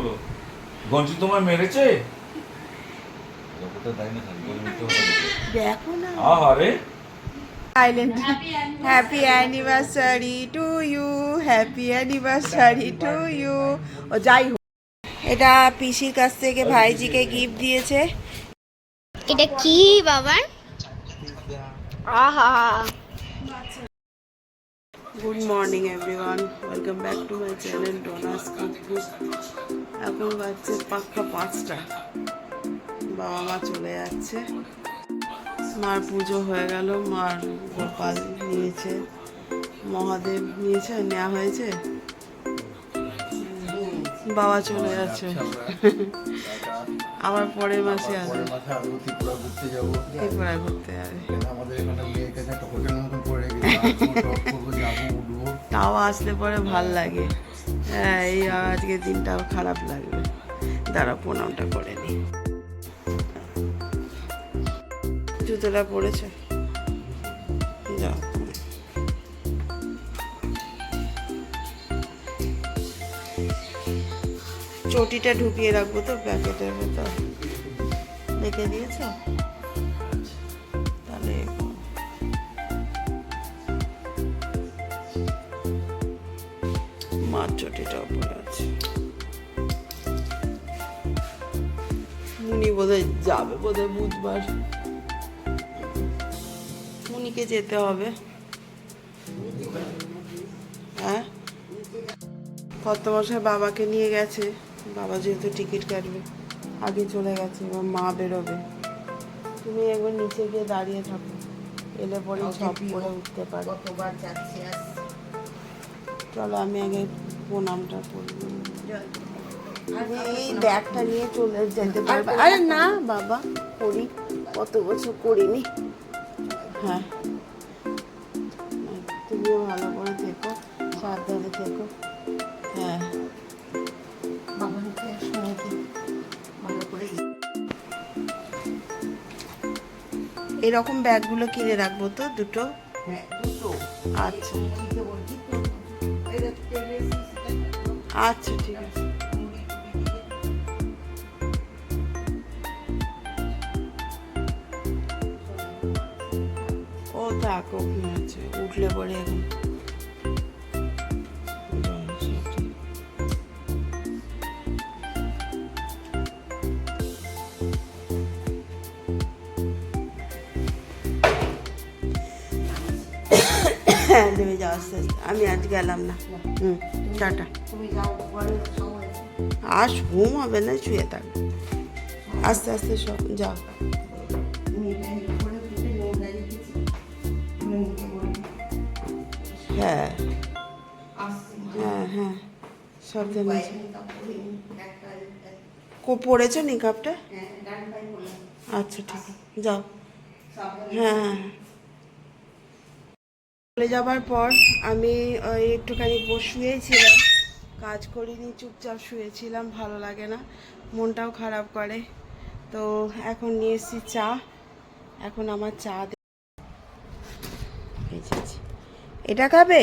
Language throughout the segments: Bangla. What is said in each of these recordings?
হলো? গঞ্জি তোমায় মেরেছে? দেখো না আহারে island. Happy anniversary to you, happy anniversary to you. ও যাই হোক, এটা পিসির কাছ থেকে ভাইজিকে গিফট দিয়েছে। এটা কি বাবার? আহা, good morning everyone, welcome back to my channel ডোনাস cookbook. এখন বাজছে পাক্কা 5টা। বাবা মা চলে যাচ্ছে। মার পুজো হয়ে গেল, মার গোপাল নিয়েছে, মহাদেব নিয়েছে, নেওয়া হয়েছে। বাবা চলে যাচ্ছে, আবার পরের মাসে আসবে। ত্রিপুরা ঘুরতে যাবে, তাও আসলে পরে ভাল লাগে। হ্যাঁ, এই আজকের দিনটাও খারাপ লাগবে। দাঁড়া, প্রণামটা করে নি। জুতোটা পড়েছে, যাও। চটিটা ঢুকিয়ে রাখবো তো প্যাকেটের ভেতর, রেখে দিয়েছ তাহলে। মার চটিটাও পড়ে আছে। মুনি বোধহয় যাবে, বোধহয় বুধবার মুনিকে যেতে হবে। হ্যাঁ, কত বছর বাবাকে নিয়ে গেছে, বাবা যেহেতু টিকিট কাটবে আগে চলে গেছে, এবার মা বেরোবে। তুমি একবার নিচে গিয়ে দাঁড়িয়ে থাকো, এলে পরে সব করে উঠতে পারো। চলো আমি আগে প্রণামটা করি। এই ব্যাগটা নিয়ে চলে যেতে পারবে? আরে না বাবা, করি, কত বছর করিনি। হ্যাঁ, তুমিও ভালো করে থেকো, সাবধানে থেকো। হ্যাঁ, এরকম ব্যাগগুলো কিনে রাখবো তো দুটো। আচ্ছা আচ্ছা, ঠিক আছে। ও থাক, ও কি আছে, উঠলে পরে এখন নেমে যাও আস্তে আস্তে। আমি আজ গেলাম না। টাটা। আর ঘুম হবে না, শুয়ে থাকবে। আস্তে আস্তে সব যাও। হ্যাঁ হ্যাঁ হ্যাঁ, সাবধানে পড়েছো নিকাপটা? আচ্ছা ঠিক আছে, যাও। হ্যাঁ হ্যাঁ, চলে যাবার পর আমি ওই একটুখানি শুয়েছিলাম, কাজ করিনি, চুপচাপ শুয়েছিলাম, ভালো লাগে না, মনটাও খারাপ করে। তো এখন নিয়ে এসেছি চা, এখন আমার চা ভেজেছি। এটা খাবে?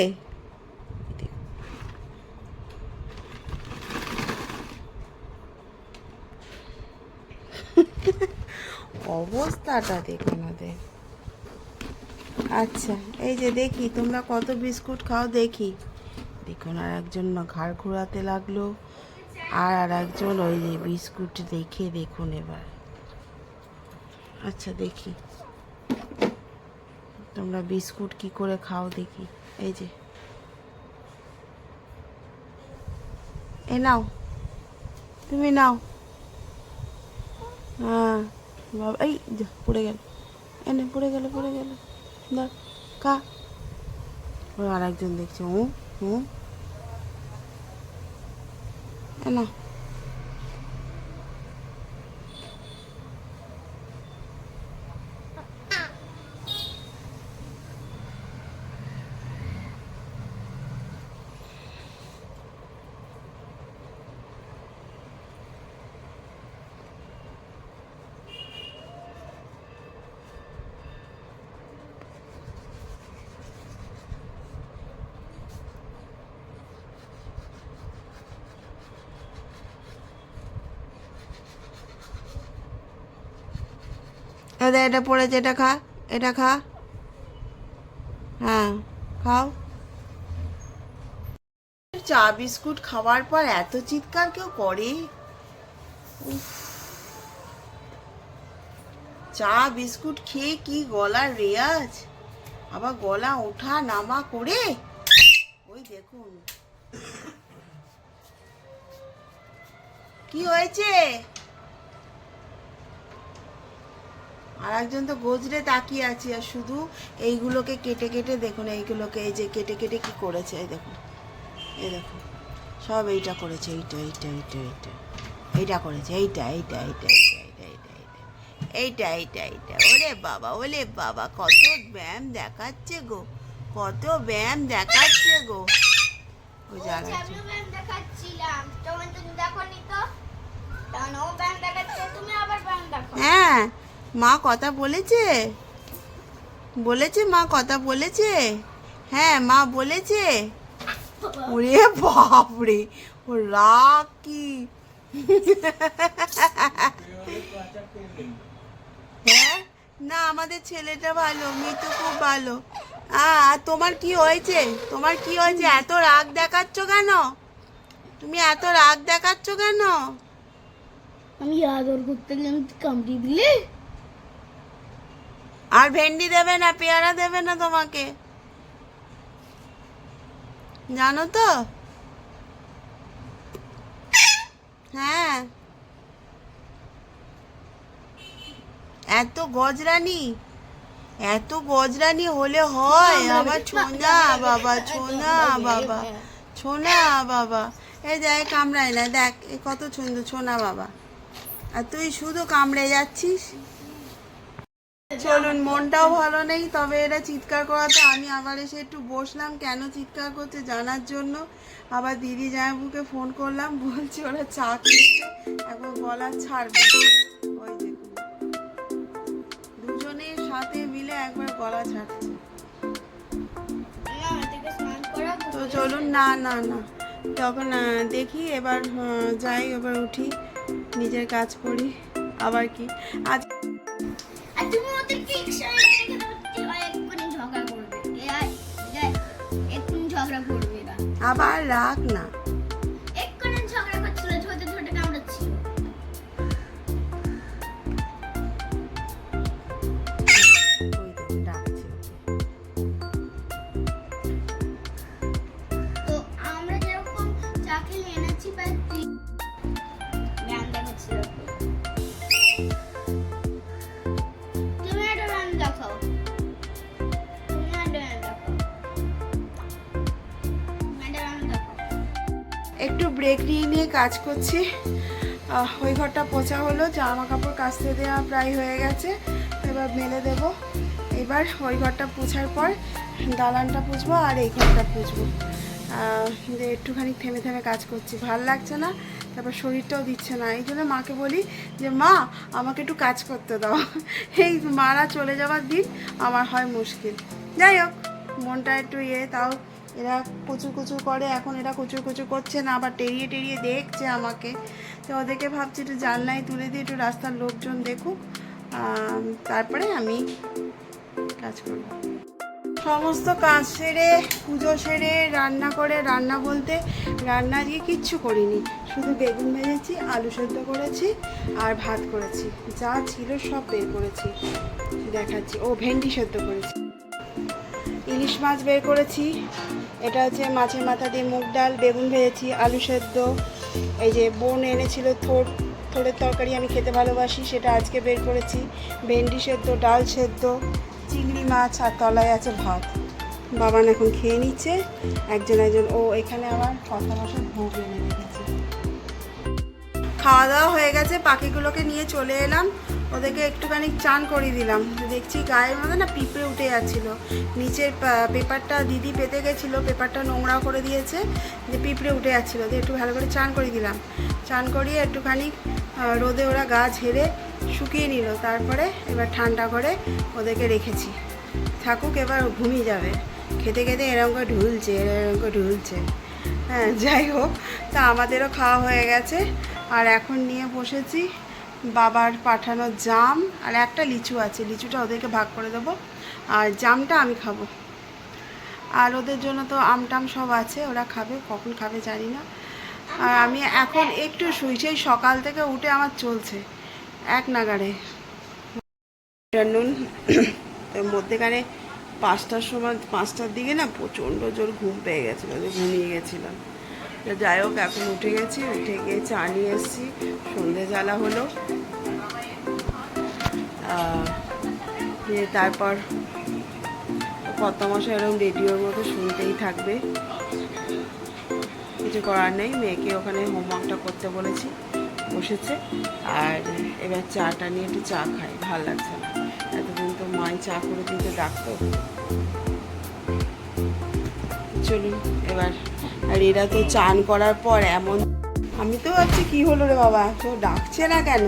অবস্থাটা দেখুন ওদের। আচ্ছা, এই যে দেখি তোমরা কত বিস্কুট খাও দেখি। দেখুন, আর একজন ঘাড় ঘোরাতে লাগলো, আর একজন ওই যে বিস্কুট দেখে দেখুন এবার। আচ্ছা দেখি তোমরা বিস্কুট কি করে খাও দেখি। এই যে, এ নাও, তুমি নাও। হ্যাঁ বাবা, এই যা পড়ে গেল, এনে পড়ে গেল, পড়ে গেল। ধর, খা। ওই আর একজন দেখছে, হুঁ হুঁ, এ না। দে, এটা পড়েছে, এটা খা, এটা খা। হ্যাঁ খাও। চা বিস্কুট খাওয়ার পর এত চিৎকার কেউ করে? উফ, চা বিস্কুট খেয়ে কি গলার রেয়াজ, আবার গলা ওঠা নামা করে। ওই দেখুন কি হয়েছে। আর একজন তো গজরে তাকিয়ে আছে, আর শুধু এইগুলোকে কেটে কেটে দেখুন, এইগুলোকে এই যে কেটে কেটে কি করেছে, এই দেখুন, এই দেখুন, সব এইটা করেছে, এইটা এইটা এইটা এইটা এইটা করেছে, এইটা এইটা এইটা এইটা এইটা এইটা এইটা এইটা এইটা। ওরে বাবা, ওরে বাবা, কত ব্যায়াম দেখাচ্ছে গো, কত ব্যায়াম দেখাচ্ছে গো। ওই যারা দেখাচ্ছিলাম তখন তুমি দেখোনি তো, তখন ও ব্যায়াম দেখাচ্ছে, তুমি আবার ব্যায়াম দেখো। হ্যাঁ, মা কথা বলেছে, বলেছে মা কথা বলেছে। হ্যাঁ মা বলেছে। ওরে বাপরে, ও রাগ কি। হ্যাঁ না, আমাদের ছেলেটা ভালো, মিতু খুব ভালো। আর তোমার কি হয়েছে, তোমার কি হয়েছে, এত রাগ দেখাচ্ছ কেন, তুমি এত রাগ দেখাচ্ছ কেন? আমি আদর করতে গেলাম, কামড়ি দিলে। আর ভেন্ডি দেবে না, পেয়ারা দেবে না তোমাকে, জানো তো? হ্যাঁ, এত গজরানি, এত গজরানি হলে হয়? আমার ছোনা বাবা, ছোনা বাবা, ছোনা বাবা। এই দেখ কামড়ায় না, দেখ এ কত সুন্দর ছোনা বাবা, আর তুই শুধু কামড়ে যাচ্ছিস। চলুন, মনটাও ভালো নেই, তবে এরা চিৎকার করাতে আমি আবার এসে একটু বসলাম কেন চিৎকার করছে জানার জন্য। আবার দিদি জামাইবুকে ফোন করলাম, বলছি ওরা চা খেয়েছে, একবার গলা ছাড়বে। ওই দেখুন, দুজনের সাথে মিলে একবার গলা ছাড়ছে। তো চলুন, না না না, তখন দেখি এবার যাই, এবার উঠি, নিজের কাজ করি। আবার কি আজ আর তুমি ওদের ঠিক রেখে দাও, এক্ষুনি ঝগড়া করবে, এক্ষুনি ঝগড়া করবে এরা। আবার রাখ না, এক্ষুনি ঝগড়া করছিল, ছোট ছোট কামড়াচ্ছিল। ওই দেখুন ডাকছে। তো আমরা যেরকম চা খেলে এনেছি বা ব্যায়াম দেখাচ্ছিল, তুমি একটা ব্যায়াম দেখাও, তুমি একটা ব্যায়াম দেখাও, একটা ব্যায়াম দেখাও। একটু ব্রেক নিয়ে নিয়ে কাজ করছি। ওই ঘরটা পোছা হলো, জামা কাপড় কাচতে দেওয়া প্রায় হয়ে গেছে, এবার মেলে দেব। এবার ওই ঘরটা পোছার পর দালানটা পুছবো আর এই ঘরটা পুছবো। একটুখানি থেমে থেমে কাজ করছি, ভাল লাগছে না, তারপর শরীরটাও দিচ্ছে না, এই জন্য মাকে বলি যে মা আমাকে একটু কাজ করতে দাও। এই মারা চলে যাওয়ার দিন আমার হয় মুশকিল। যাই হোক, মনটা একটু তাও এরা কুচু কুচু করে, এখন এরা কুচু কুচু করছে না, আবার টেরিয়ে টেরিয়ে দেখছে আমাকে। তো ওদেরকে ভাবছি একটু জানলায় তুলে দিয়ে একটু রাস্তার লোকজন দেখুক, তারপরে আমি কাজ করব। সমস্ত কাজ সেরে, পুজো সেরে, রান্না করে, রান্না বলতে রান্না দিয়ে কিচ্ছু করিনি, শুধু বেগুন ভেজেছি, আলু সেদ্ধ করেছি আর ভাত করেছি, যা ছিল সব বের করেছি, দেখাচ্ছি। ও ভেন্ডি সেদ্ধ করেছি, ইলিশ মাছ বের করেছি, এটা হচ্ছে মাছের মাথা দিয়ে মুগ ডাল, বেগুন ভেজেছি, আলু সেদ্ধ, এই যে বোন এনেছিল থোড়ের তরকারি, আমি খেতে ভালোবাসি, সেটা আজকে বের করেছি, ভেন্ডি সেদ্ধ, ডাল সেদ্ধ, চিংড়ি মাছ, আর তলায় আছে ভাত। বাবান এখন খেয়ে নিচ্ছে একজন। ও এখানে আবার কথা বসার ভোগ এনে রেখেছে। খাওয়া দাওয়া হয়ে গেছে, পাখিগুলোকে নিয়ে চলে এলাম, ওদেরকে একটুখানি চান করিয়ে দিলাম। দেখছি গায়ের মধ্যে না পিঁপড়ে উঠে যাচ্ছিলো, নিচের পেপারটা দিদি পেতে গেছিলো, পেপারটা নোংরা করে দিয়েছে, যে পিঁপড়ে উঠে যাচ্ছিলো, দিয়ে একটু ভালো করে চান করিয়ে দিলাম। চান করিয়ে একটুখানি রোদে ওরা গা ঝেড়ে শুকিয়ে নিল, তারপরে এবার ঠান্ডা করে ওদেরকে রেখেছি, থাকুক, এবার ঘুমিয়ে যাবে। খেতে খেতে এরকম করে ঢুলছে, এরকম করে ঢুলছে। হ্যাঁ যাই হোক, তা আমাদেরও খাওয়া হয়ে গেছে, আর এখন নিয়ে বসেছি বাবার পাঠানো জাম আর একটা লিচু আছে, লিচুটা ওদেরকে ভাগ করে দেবো আর জামটা আমি খাবো। আর ওদের জন্য তো আমটাম সব আছে, ওরা খাবে, কখন খাবে জানি না। আর আমি এখন একটু শুই, সেই সকাল থেকে উঠে আমার চলছে এক নাগাড়ে। আফটারনুন এর মধ্যেখানে 5টার সময়, 5টার দিকে না প্রচণ্ড জোর ঘুম পেয়ে গেছিলো, ঘুমিয়ে গেছিলাম। তো যাই হোক এখন উঠে গেছি, উঠে গিয়ে চা নিয়ে এসেছি, সন্ধে জ্বালা হলো। তারপর কর্তামশাই এরকম রেডিওর মতো শুনতেই থাকবে, কিছু করার নেই। মেয়েকে ওখানে হোমওয়ার্কটা করতে বলেছি, বসেছে। আর এবার চাটা নিয়ে একটু চা খাই, ভালো লাগছে না, এতদিন তো মাই চা করে দিতে ডাকতো। চলুন এবার। আর এরা তো চান করার পর এমন, আমি তো ভাবছি কি হলো রে বাবা, তো ডাকছে না কেন?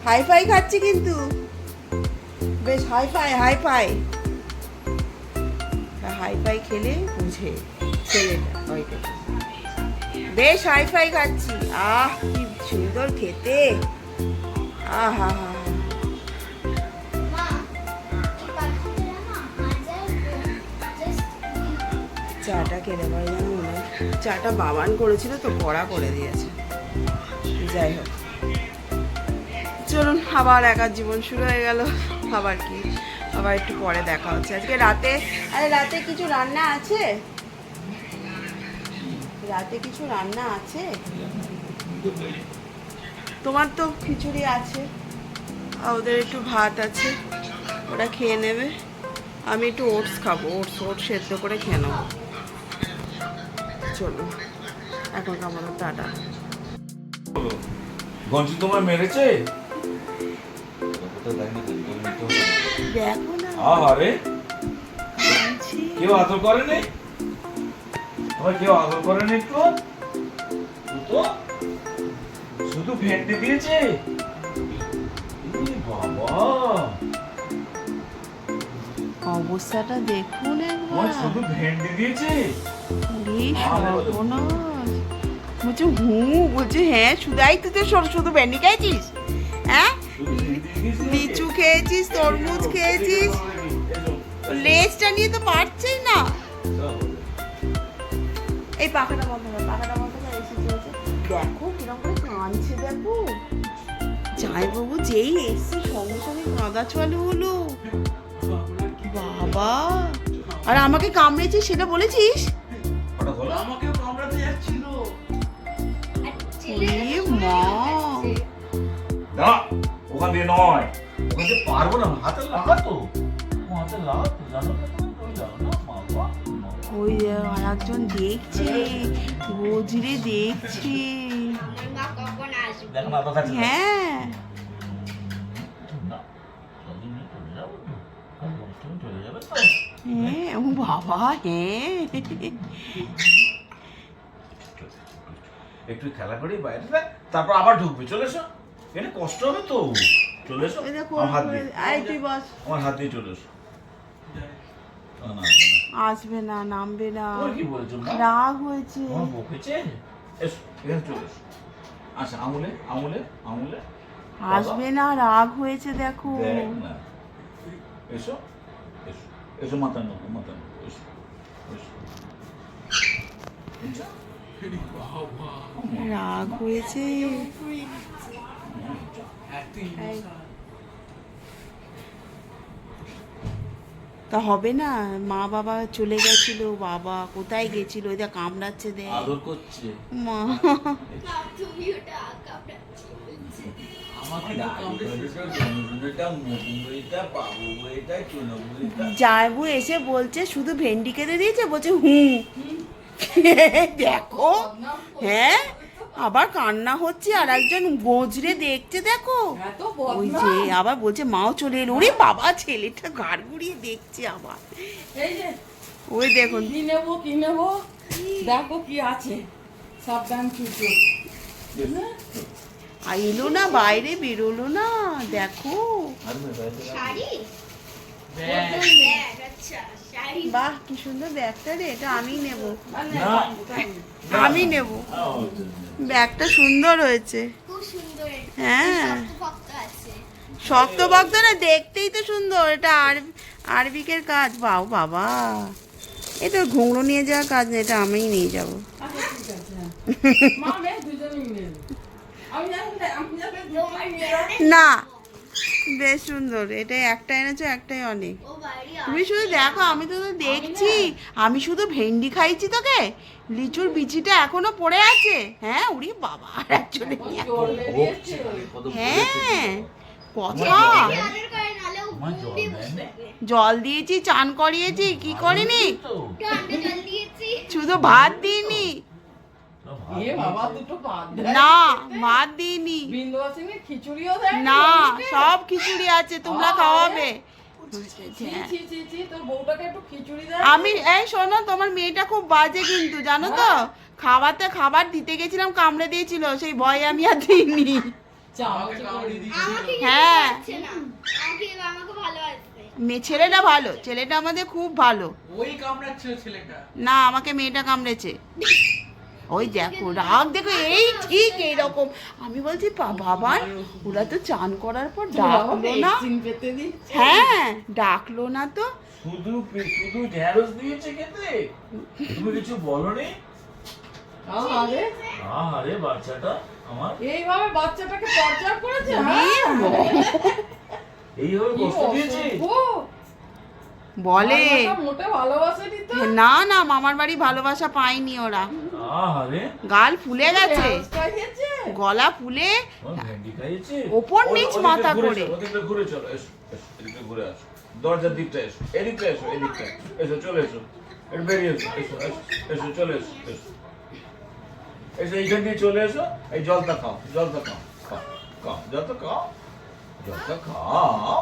হাই ফাই খাচ্ছি কিন্তু, বেশ hi-fi hi-fi hi-fi খেলে বুঝে ছেলেটা, হয়তো বেশ হাই ফাই খাচ্ছি। আহ কি সুন্দর খেতে, আহা হা। চাটা খেলে পরে যেন মনে হয়, চাটা বাবান করেছিল তো কড়া করে দিয়েছে। যাই হোক চলুন, আবার একার জীবন শুরু হয়ে গেল। আবার কি, আবার একটু পরে দেখা হচ্ছে। আজকে রাতে, আরে রাতে কিছু রান্না আছে? রাতে কিছু রান্না আছে? তোমার তো খিচুড়ি আছে, আর ওদের একটু ভাত আছে, ওরা খেয়ে নেবে। আমি একটু ওটস খাবো, ওটস সেদ্ধ করে খেয়ে নেবো। চলুন এখন আমার টাটা। গঞ্জি তোমার মেরেছে? দেখো না, আরে কেউ আদর করেনি? তোমার কেউ আদর করেনি একটু? তো শুধু ভেন্ডি দিয়েছে? বাবা অবস্থাটা দেখুন একবার, শুধু ভেন্ডি দিয়েছে? বলছে বলছে হ্যাঁ শুধাই, তুই তো শুধু ভেন্ডি খেয়েছিস? হ্যাঁ, লিচু খেয়েছিস, তরমুজ খেয়েছিস, লেজটা নিয়ে তো পারছেই না। এই পাখাটা বন্ধ কর, পাখাটা বন্ধ করে এসে চলছে। দেখো কিরকম করে কাঁদছে, দেখো জামাইবাবু যেই এসছে সঙ্গে সঙ্গে কাঁদা চালু হলো। বাবা, আর আমাকে কামড়েছিস সেটা বলেছিস? আমাকেও কামড়াতে যাচ্ছিল। মা না ওখান দিয়ে নয়, ওখান দিয়ে পারবো না, হাতে লাগাতো, হাতে লাগাতো, জানো না তুমি, জানো না বাবা। ওই আর একজন দেখছে, গজরে দেখছে। দেখো না তো কাছে। হ্যাঁ হ্যাঁ, ও বাবা হ্যাঁ। একটু খেলা করি বাইরে, তারপর আবার ঢুকবে। চলে এসো, এটা কষ্ট হবে তো। চলে এসো, আমার হাত দিয়ে, আমার হাত দিয়ে চলে এসো। আসবে না, নামবে না, কি বলছো? রাগ হয়েছে, বকেছে। এসো, এখানে চলে এসো। আচ্ছা আঙুলে আঙুলে আঙুলে আসবে না, রাগ হয়েছে দেখো। দেখ না, এসো এসো এসো, মাথা নোকো, মাথা নোকো, এসো এসো। রাগ হয়েছে। তা হবে না, মা বাবা চলে গেছিল, বাবা কোথায় গেছিল, ওইটা কামড়াচ্ছে, দেখ আদর করছে মা। জায়বু এসে বলছে শুধু ভেন্ডি কেটে দিয়েছে, বলছে দেখো হ্যাঁ, আবার কান্না হচ্ছে, আর একজন গজরে দেখছে দেখো, ওই যে আবার বলছে মাও চলে এলো। ওরে বাবা, ছেলেটা ঘাড় ঘুরিয়ে দেখছে আবার। ওই দেখুন, কি নেবো দেখো কি আছে, সাবধান চুচু। এলো না, বাইরে বেরোলো না, দেখো। বাহ কি সুন্দর ব্যাগটা রে, এটা আমি নেব, আমি নেব, ব্যাগটা সুন্দর হয়েছে। খুব সুন্দর। হ্যাঁ শক্ত আছে। শক্ত বক্ত না, দেখতেই তো সুন্দর। এটা আরবিকের কাজ। বাও বাবা, এটা ঘুঙরু নিয়ে যাওয়ার কাজ না, এটা আমিই নিয়ে যাব। আচ্ছা ঠিক আছে মা মেয়ে দুজনেই নেব। আমি জানি না বেশ সুন্দর। এটা একটা এনেছো, একটাই অনেক। ও বাড়ি তুমি শুধু দেখো, আমি তো দেখছি। আমি শুধু ভেন্ডি খাইছি তোকে, লিচুর বিচিটা এখনো পড়ে আছে। হ্যাঁ উড়ি বাবা, আর একজনে নিয়ে আয়। জলে দিয়েছে হ্যাঁ কথা, অর্ডার করে নালে ও আমার জল দিয়ে দেয় না। বসবে। জল দিয়েছি, চান করিয়েছি, কি করিনি? ঠান্ডা জল দিয়েছি। শুধু ভাত দিইনি। এ বাবা দুটো ভাত দেয়। না ভাত দিইনি, বিন্দুবাসিনী খিচুড়িও দেয় না সব খিচুড়ি আছে, তোমরা খাওয়াবে। ছি ছি ছি ছি তোর বউটাকে একটু খিচুড়ি দেয়। আমি এই শোনো, তোমার মেয়েটা খুব বাজে কিন্তু, জানো তো। খাওয়াতে খাবার দিতে গেছিলাম, কামড়ে দিয়েছিল, সেই ভয়ে আমি আর দিইনি। আমাকে হ্যাঁ। হচ্ছে না। আমাকে ভালোবাসবে। মেয়ে ছেলেটা ভালো, ছেলেটা আমাদের খুব ভালো। ওই কামড়াচ্ছিল ছেলেটা। না আমাকে মেয়েটা কামড়েছে। ওই দেখো রাগ দেখো, এই ঠিক এইরকম। আমি বলছি বাবার, ওরা তো চান করার পর ডাকলো না। পেতে দি হ্যাঁ ডাকলো না তো। শুধু ঢেঁড়স দিয়েছে খেতে, তুমি কিছু বলনি? আরে আরে বাচ্চাটা আমার এইভাবে বাচ্চাটাকে টর্চার করেছে। এইভাবে কষ্ট দিয়েছে। বলে মোটে ভালোবাসেনি তো। না না, মামার বাড়ি ভালোবাসা পায়নি ওরা। আরে গাল ফুলে গেছে, খাইয়েছে গলা ফুলে ভেন্ডি খাইয়েছে। ওপর নিচ মাথা করে। ওদিকে ঘুরে চলো, এসো এসো, এদিকে ঘুরে আসো। দরজার দিকটা এসো, এদিকটা এসো, এদিকটা এসো, চলে এসো, একটু বেরিয়ে এসো, এসো এসো, এসো চলে এসো, এসো এসো, এইখান দিয়ে চলে এসো। এই জলটা খাও, জলটা খাও, খাও খাও, জলটা খাও, জলটা খাও।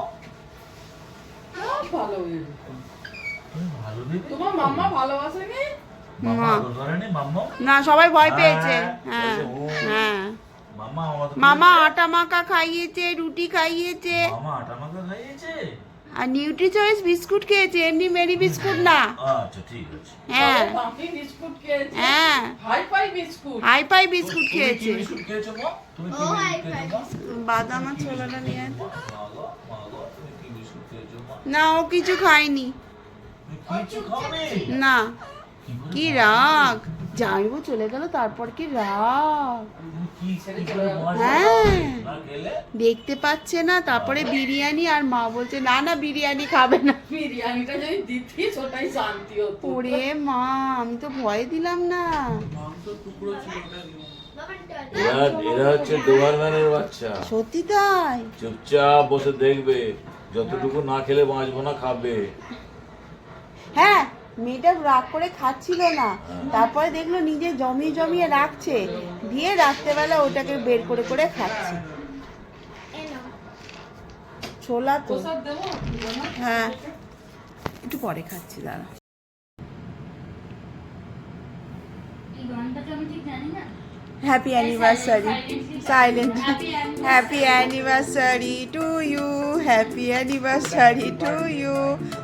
ভালো হয়েছে। ভালো দিদি, তোমার মাম্মা ভালোবাসেনি? মাম্মা মা। আদর করেনি? মাম্মা না সবাই ভয় পেয়েছে। হ্যাঁ, হ্যাঁ বলছে, ও। হ্যাঁ, মাম্মা আমার তো মামা আটা মাখা খাইয়েছে, রুটি খাইয়েছে, মামা আটা মাখা খাইয়েছে। আর নিউট্রি চয়েস বিস্কুট খেয়েছে, এমনি মেরি বিস্কুট না। আচ্ছা ঠিক আছে। হ্যাঁ দামি বিস্কুট খেয়েছে। হ্যাঁ, hi-fi biscuit. Hi-fi biscuit তুমি কি খেয়েছে। বিস্কুট খেয়েছো মা? তুমি কি ও, বিস্কুট হাই খেয়েছো মা? বাদাম আর ছোলাটা নিয়ে আয় তো। মা গো, তুমি কি বিস্কুট খেয়েছো মা? না ও কিছু খায়নি। তুমি কিছু খাওনি? না করে কি খাও? রাগ, জামাইবু চলে গেল তারপর কি রাগ। তুমি কি করে মজা হ্যাঁ। না খেলে? দেখতে পাচ্ছে না, তারপরে বিরিয়ানি, আর মা বলছে না না বিরিয়ানি খাবে না। বিরিয়ানিটা যদি দিতিস ওটাই শান্তি হতো। ওরে মা, আমি তো ভয় দিলাম না। মাংস টুকরো ছিল ওটা দিও। এরা হচ্ছে ডোবারম্যানের বাচ্চা। সত্যি তাই? চুপচাপ বসে দেখবে, যতটুকু না খেলে বাঁচবো না, খাবে। হ্যাঁ, মেয়েটা রাগ করে খাচ্ছিল না, তারপরে দেখলো নিজে জমিয়ে জমিয়ে রাখছে, দিয়ে রাত্রেবেলা ওটাকে বের করে করে খাচ্ছে। ছোলা তো প্রসাদ দেবো? হ্যাঁ, একটু পরে খাচ্ছি দাঁড়া। এই গানটাকে আমি ঠিক জানি না। Happy anniversary, silent. Happy anniversary to you, happy anniversary to you.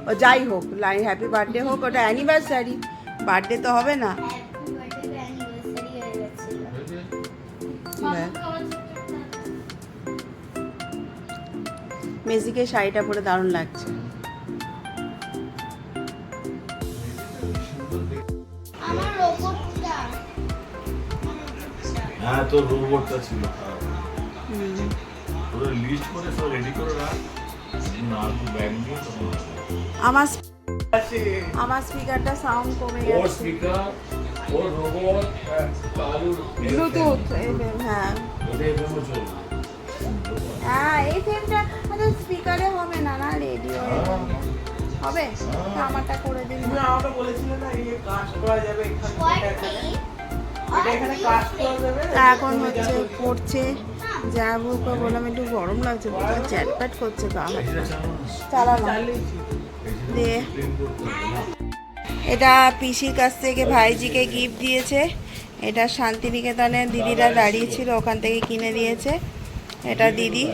ও যাই হোক, লাইন হ্যাপি বার্থডে হোক, ওটা অ্যানিভার্সারি, বার্থডে তো হবে না। হ্যাপি বার্থডে অ্যানিভার্সারি হয়ে গেছিল। ব্যাস। মেজিকে শাড়িটা পরে দারুণ লাগছে। আমার রোবটটা হ্যাঁ, তোর রোবটটা ছিল। তোর লিস্ট করে সব রেডি করে রাখ। না ব্যাগ নিয়ে তোমার আমার স্পিকারটা সাউন্ড কমে ওর গেছে। স্পিকার, ওর রোবট, কালুর ব্লুটুথ, হ্যাঁ ওদের এভাবে চলবে। হ্যাঁ, এই ফ্রেমটা স্পিকারে হবে না, না রেডিও হবে। আমারটা করে দিন। তুমি আমাকে বলেছিলে না এই কাজ করা যাবে এখানে, এটা এখানে কাজ করা যাবে। এখন হচ্ছে পড়ছে, যা বুকে বললাম একটু গরম লাগছে, বোধহয় চ্যাটপ্যাট করছে গা হাত পা। চালালাম দিয়ে। এটা পিসির কাছ থেকে ভাইজিকে গিফট দিয়েছে। এটা শান্তিনিকেতনে দিদিরা দাঁড়িয়েছিল, ওখান থেকে কিনে দিয়েছে। এটা দিদি,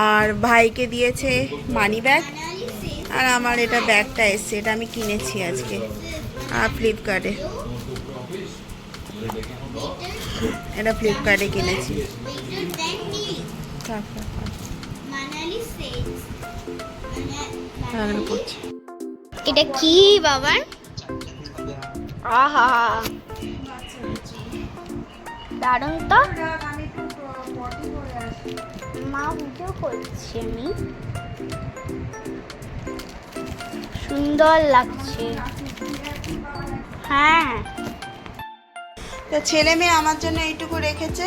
আর ভাইকে দিয়েছে মানি ব্যাগ, আর আমার এটা ব্যাগটা এসছে, এটা আমি কিনেছি আজকে ফ্লিপকার্টে। এটা ফ্লিপকার্টে কিনেছি। মানালি সেজ তাহলে করছি। এটা কি বাবা? আহা দারুণ তো। মা ভিডিও করছি আমি, সুন্দর লাগছে। হ্যাঁ তো ছেলে মেয়ে আমার জন্য এইটুকু রেখেছে।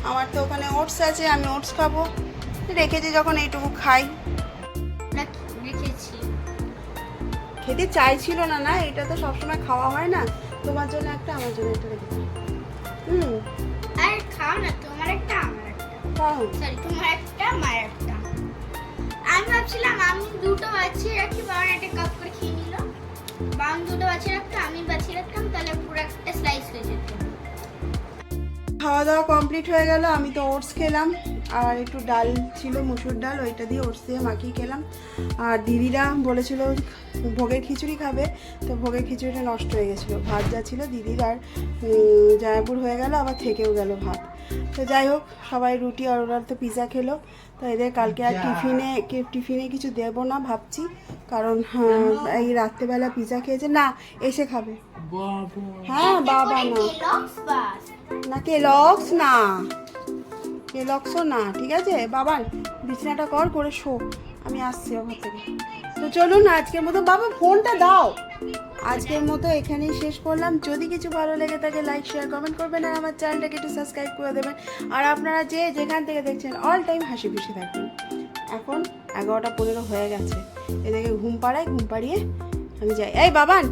আমার তো ওখানে ওটস আছে, আমি ওটস খাবো। রেখেছে যখন এইটুকু খাই। রেখেছি। খেতে চাইছিল না, না এটা তো সবসময় খাওয়া হয় না। তোমার জন্য একটা, আমার জন্য একটা রেখেছি। আর খাও না, তোমার একটা আমার একটা। খাও। সরি, তোমার একটা আমার একটা। আমি ভাবছিলাম আমি দুটো বাছিয়ে রাখি, বাবা একটা কাপ করে খেয়ে নিল। বাবা দুটো বাছিয়ে রাখতো, আমি বাছিয়ে রাখতাম, তাহলে পুরো একটা স্লাইস হয়ে যেত। খাওয়া দাওয়া কমপ্লিট হয়ে গেল। আমি তো ওটস খেলাম, আর একটু ডাল ছিল, মুসুর ডাল, ওইটা দিয়ে ওটস দিয়ে মাখিয়ে খেলাম। আর দিদিরা বলেছিল ভোগের খিচুড়ি খাবে, তো ভোগের খিচুড়িটা নষ্ট হয়ে গেছিলো। ভাত যা ছিল দিদির আর জামাইপুর হয়ে গেল, আবার থেকেও গেল ভাত। তো যাই হোক, সবাই রুটি আর ওরা তো পিৎজা খেলো। তো এদের কালকে আর টিফিনে কিছু দেবো না ভাবছি, কারণ এই রাত্রেবেলা পিৎজা খেয়েছে। না, এসে খাবে। হ্যাঁ বাবা না, কেলগস বাস। না কেলগস না, কেলগসও না, ঠিক আছে বাবান, বিছানাটা করে শো, আমি আসছি ওখান থেকে। তো চলুন আজকের মতো, বাবা ফোনটা দাও, আজকের মতো এখানেই শেষ করলাম। যদি কিছু ভালো লেগে থাকে লাইক শেয়ার কমেন্ট করবেন, আর আমার চ্যানেলটাকে একটু সাবস্ক্রাইব করে দেবেন। আর আপনারা যেখান থেকে দেখছেন অল টাইম হাসি খুশি থাকবেন। এখন 11:15 হয়ে গেছে, এদিকে ঘুম পাড়িয়ে আমি যাই। এই বাবান।